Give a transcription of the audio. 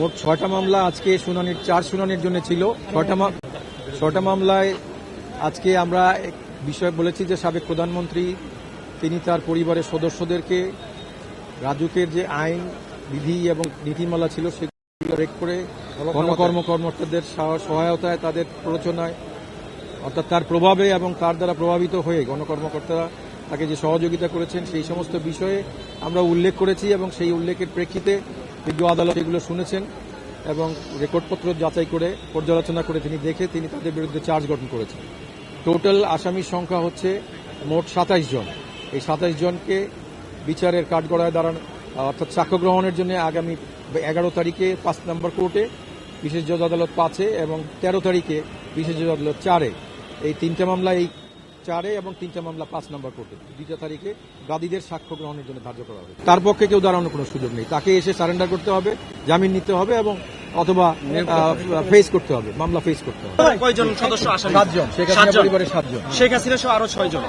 মোট ৬টা মামলা আজকে শুনানির 4 শুনানির জন্য ছিল। ৬টা মামলায় আজকে আমরা এক বিষয় বলেছি যে সাবেক প্রধানমন্ত্রী তিনি তার পরিবারের সদস্যদেরকে রাজুকের যে আইন বিধি এবং নীতিমালা ছিল সেগুলো ব্রেক করে কর্মকর্তাদের সহায়তায় তাদের প্ররোচনায় অর্থাৎ তার প্রভাবে এবং তার দ্বারা প্রভাবিত হয়ে গণকর্মকর্তারা তাকে যে সহযোগিতা করেছেন সেই সমস্ত বিষয়ে আমরা উল্লেখ করেছি এবং সেই উল্লেখের প্রেক্ষিতে বিজ্ঞ আদালত এগুলো শুনেছেন এবং রেকর্ডপত্র যাচাই করে পর্যালোচনা করে তিনি তাদের বিরুদ্ধে চার্জ গঠন করেছেন। টোটাল আসামির সংখ্যা হচ্ছে মোট 27 জন। এই 27 জনকে বিচারের কাঠগড়ায় দাঁড়ানো অর্থাৎ সাক্ষ্য গ্রহণের জন্য আগামী 11 তারিখে 5 নম্বর কোর্টে, বিশেষ জজ আদালত 5-এ এবং 13 তারিখে বিশেষ জজ আদালত 4-এ, এই 3টা মামলা এই 4-এ এবং 3টা মামলা 5 নম্বর কোর্টে 2টা তারিখে বাদীদের সাক্ষ্য গ্রহণের জন্য ধার্য করা হবে। তার পক্ষে কেউ দাঁড়ানোর কোনো সুযোগ নেই। তাকে এসে সারেন্ডার করতে হবে, জামিন নিতে হবে এবং অথবা ফেস করতে হবে, মামলা ফেস করতে হবে। কয়জন সদস্য আসামি? 7 জন। শেখ হাসিনা পরিবারের 7 জন। শেখ হাসিনা সহ আরো 6 জন।